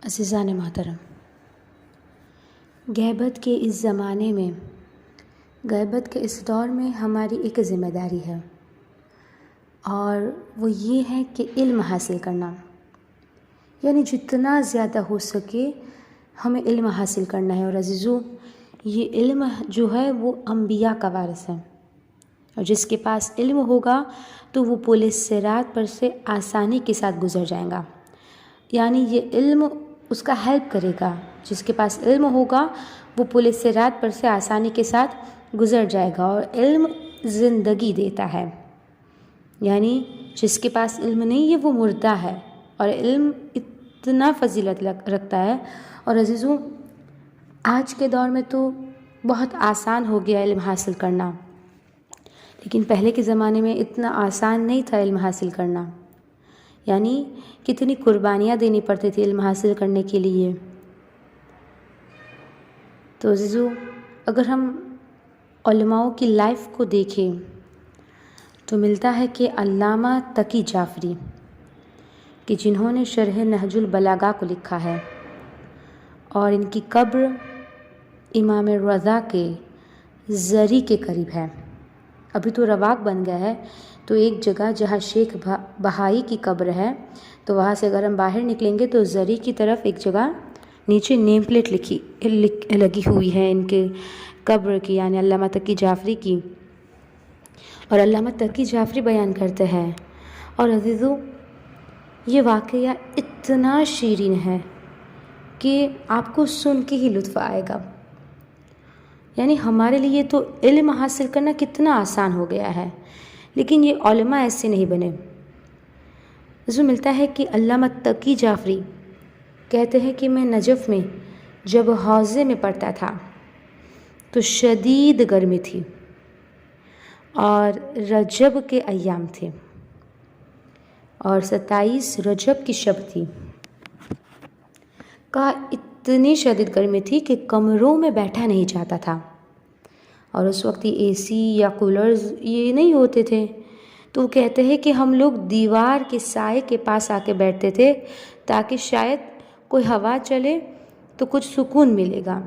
عزیزان محترم، غیبت کے اس زمانے میں، غیبت کے اس دور میں ہماری ایک ذمہ داری ہے، اور وہ یہ ہے کہ علم حاصل کرنا، یعنی جتنا زیادہ ہو سکے ہمیں علم حاصل کرنا ہے۔ اور عزیزو، یہ علم جو ہے وہ انبیاء کا وارث ہے، اور جس کے پاس علم ہوگا تو وہ پل صراط پر سے آسانی کے ساتھ گزر جائے گا، یعنی یہ علم اس کا ہیلپ کرے گا۔ جس کے پاس علم ہوگا وہ پل صراط پر سے آسانی کے ساتھ گزر جائے گا، اور علم زندگی دیتا ہے، یعنی جس کے پاس علم نہیں ہے وہ مردہ ہے، اور علم اتنا فضیلت رکھتا ہے۔ اور عزیزوں، آج کے دور میں تو بہت آسان ہو گیا علم حاصل کرنا، لیکن پہلے کے زمانے میں اتنا آسان نہیں تھا علم حاصل کرنا، یعنی کتنی قربانیاں دینی پڑتی تھی علم حاصل کرنے کے لیے۔ تو عزیزو، اگر ہم علماء کی لائف کو دیکھیں تو ملتا ہے کہ علامہ تقی جعفری، کہ جنہوں نے شرح نہج البلاغہ کو لکھا ہے، اور ان کی قبر امام رضا کے زری کے قریب ہے۔ ابھی تو رواق بن گیا ہے، تو ایک جگہ جہاں شیخ بہائی کی قبر ہے، تو وہاں سے اگر ہم باہر نکلیں گے تو زری کی طرف ایک جگہ نیچے نیم پلیٹ لگی ہوئی ہے ان کے قبر کی، یعنی علامہ تقی جعفری کی، اور علامہ تقی جعفری بیان کرتے ہیں۔ اور عزیزو، یہ واقعہ اتنا شیرین ہے کہ آپ کو سن کے ہی لطف آئے گا، یعنی ہمارے لیے تو علم حاصل کرنا کتنا آسان ہو گیا ہے، لیکن یہ علماء ایسے نہیں بنے۔ جو ملتا ہے کہ علامہ تقی جعفری کہتے ہیں کہ میں نجف میں جب حوضے میں پڑھتا تھا تو شدید گرمی تھی، اور رجب کے ایام تھے، اور 27 رجب کی شب تھی۔ کہا اتنی شدید گرمی تھی کہ کمروں میں بیٹھا نہیں جاتا تھا، اور اس وقت اے سی یا کولرز یہ نہیں ہوتے تھے، تو وہ کہتے ہیں کہ ہم لوگ دیوار کے سائے کے پاس آ کے بیٹھتے تھے تاکہ شاید کوئی ہوا چلے تو کچھ سکون ملے گا۔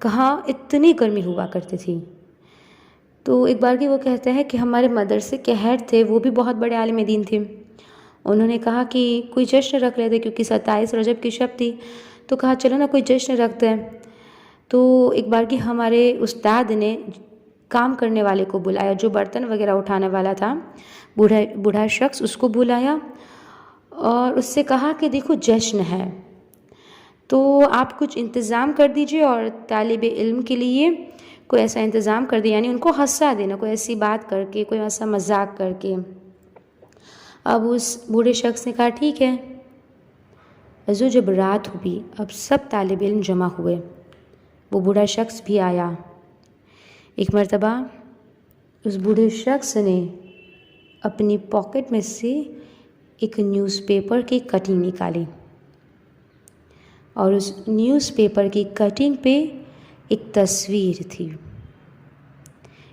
کہاں اتنی گرمی ہوا کرتی تھی۔ تو ایک بار کی وہ کہتے ہیں کہ ہمارے مدرسے کے ہیڈ تھے، وہ بھی بہت بڑے عالم دین تھے، انہوں نے کہا کہ کوئی جشن رکھ لیتے، کیونکہ 27 رجب کی شب تھی، تو کہا چلو نا کوئی جشن رکھتے ہیں۔ تو ایک بار کی ہمارے استاد نے کام کرنے والے کو بلایا، جو برتن وغیرہ اٹھانے والا تھا، بوڑھا شخص، اس کو بلایا اور اس سے کہا کہ دیکھو جشن ہے، تو آپ کچھ انتظام کر دیجئے، اور طالب علم کے لیے کوئی ایسا انتظام کر دیں، یعنی ان کو ہنسا دینا، کوئی ایسی بات کر کے، کوئی ایسا مذاق کر کے۔ اب اس بوڑھے شخص نے کہا ٹھیک ہے۔ جب رات ہوئی، اب سب طالب علم جمع ہوئے، وہ بوڑھا شخص بھی آیا۔ ایک مرتبہ اس بوڑھے شخص نے اپنی پاکٹ میں سے ایک نیوز پیپر کی کٹنگ نکالی، اور اس نیوز پیپر کی کٹنگ پہ ایک تصویر تھی،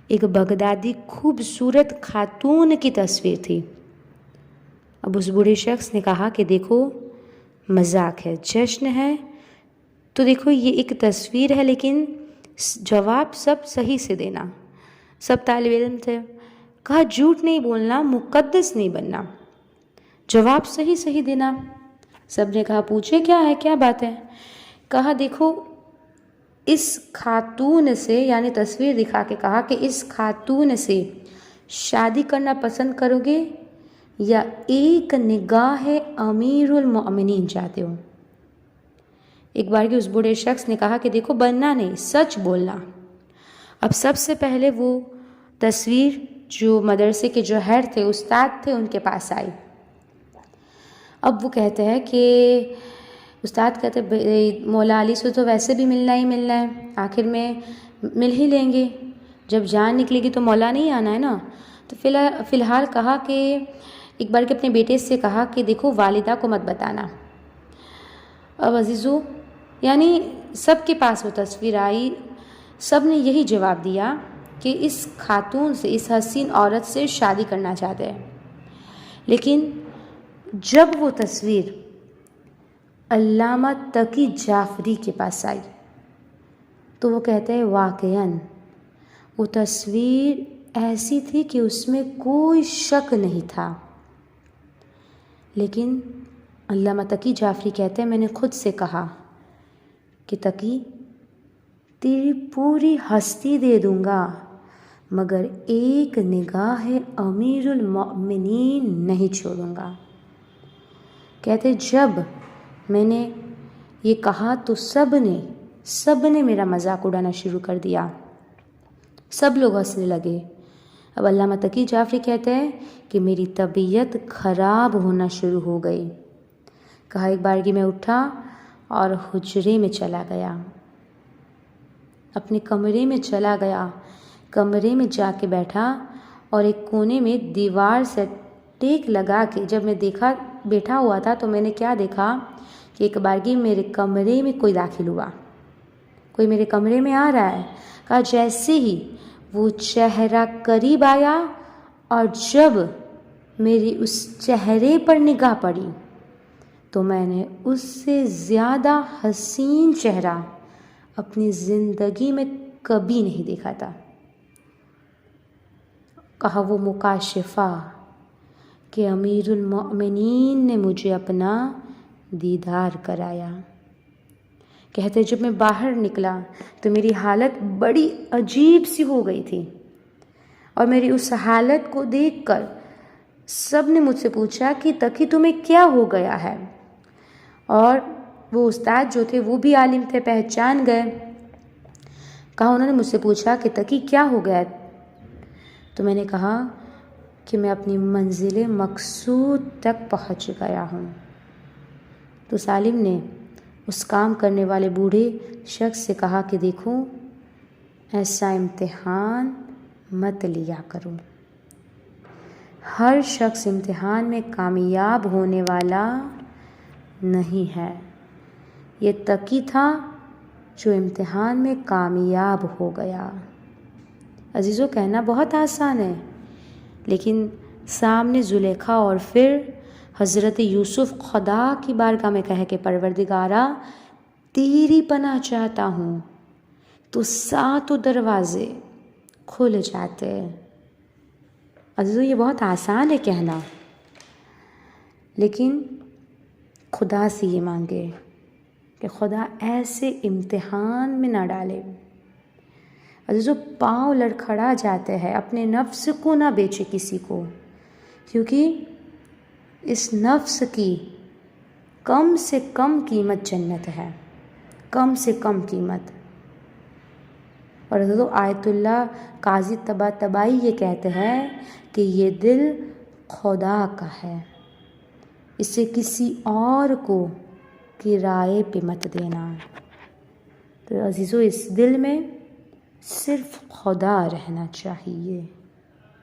ایک بغدادی خوبصورت خاتون کی تصویر تھی۔ اب اس بوڑھے شخص نے کہا کہ دیکھو مذاق ہے، جشن ہے، تو دیکھو یہ ایک تصویر ہے، لیکن جواب سب صحیح سے دینا۔ سب طالب علم تھے، کہا جھوٹ نہیں بولنا، مقدس نہیں بننا، جواب صحیح دینا۔ سب نے کہا پوچھے کیا ہے، کیا بات ہے؟ کہا دیکھو اس خاتون سے، یعنی تصویر دکھا کے کہا کہ اس خاتون سے شادی کرنا پسند کرو گے یا ایک نگاہ امیر المؤمنین چاہتے ہو؟ ایک بار کی اس بوڑھے شخص نے کہا کہ دیکھو بننا نہیں، سچ بولنا۔ اب سب سے پہلے وہ تصویر جو مدرسے کے جو ہیڈ تھے، استاد تھے، ان کے پاس آئی۔ اب وہ کہتے ہیں کہ استاد کہتے ہیں مولا علی سے تو ویسے بھی ملنا ہی ملنا ہے، آخر میں مل ہی لیں گے، جب جان نکلے گی تو مولا نہیں آنا ہے نا۔ تو فی الحال کہا کہ ایک بار کے اپنے بیٹے سے کہا کہ دیکھو والدہ کو مت بتانا۔ اب عزیزو، یعنی سب کے پاس وہ تصویر آئی، سب نے یہی جواب دیا کہ اس خاتون سے، اس حسین عورت سے شادی کرنا چاہتے ہیں۔ لیکن جب وہ تصویر علامہ تقی جعفری کے پاس آئی تو وہ کہتے ہیں واقعاً وہ تصویر ایسی تھی کہ اس میں کوئی شک نہیں تھا، لیکن علامہ تقی جعفری کہتے ہیں میں نے خود سے کہا کہ تقی تیری پوری ہستی دے دوں گا مگر ایک نگاہ امیر المؤمنین نہیں چھوڑوں گا۔ کہتے جب میں نے یہ کہا تو سب نے میرا مذاق اڑانا شروع کر دیا، سب لوگ ہنسنے لگے۔ اب علامہ تقی جعفری کہتے ہیں کہ میری طبیعت خراب ہونا شروع ہو گئی۔ کہا ایک بارگی میں اٹھا اور حجرے میں چلا گیا، اپنے کمرے میں چلا گیا، کمرے میں جا کے بیٹھا اور ایک کونے میں دیوار سے ٹیک لگا کے جب میں دیکھا بیٹھا ہوا تھا تو میں نے کیا دیکھا کہ ایک بارگی میرے کمرے میں کوئی داخل ہوا، کوئی میرے کمرے میں آ رہا ہے۔ کہا جیسے ہی وہ چہرہ قریب آیا اور جب میری اس چہرے پر نگاہ پڑی تو میں نے اس سے زیادہ حسین چہرہ اپنی زندگی میں کبھی نہیں دیکھا تھا۔ کہا وہ مکاشفہ کہ امیر المؤمنین نے مجھے اپنا دیدار کرایا۔ کہتے جب میں باہر نکلا تو میری حالت بڑی عجیب سی ہو گئی تھی اور میری اس حالت کو دیکھ کر سب نے مجھ سے پوچھا کہ تقی تمہیں کیا ہو گیا ہے، اور وہ استاد جو تھے وہ بھی عالم تھے، پہچان گئے۔ کہا انہوں نے مجھ سے پوچھا کہ تقی کیا ہو گیا، تو میں نے کہا کہ میں اپنی منزل مقصود تک پہنچ گیا ہوں۔ تو سالم نے اس کام کرنے والے بوڑھے شخص سے کہا کہ دیکھو ایسا امتحان مت لیا کرو، ہر شخص امتحان میں کامیاب ہونے والا نہیں ہے، یہ تقی تھا جو امتحان میں کامیاب ہو گیا۔ عزیزو کہنا بہت آسان ہے، لیکن سامنے زلیخا اور پھر حضرت یوسف خدا کی بارگاہ میں کہے کہ پروردگارا تیری پناہ چاہتا ہوں، تو ساتوں دروازے کھل جاتے۔ عزیزو یہ بہت آسان ہے کہنا، لیکن خدا سے یہ مانگے کہ خدا ایسے امتحان میں نہ ڈالے۔ عزیزو پاؤں لڑکھڑا جاتے ہیں، اپنے نفس کو نہ بیچے کسی کو، کیونکہ اس نفس کی کم سے کم قیمت جنت ہے، کم سے کم قیمت۔ اور عزیزو آیت اللہ قاضی طباطبائی یہ کہتے ہیں کہ یہ دل خدا کا ہے، اسے کسی اور کو کرائے پہ مت دینا۔ تو عزیزو اس دل میں صرف خدا رہنا چاہیے،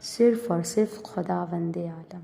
صرف اور صرف خداوند عالم۔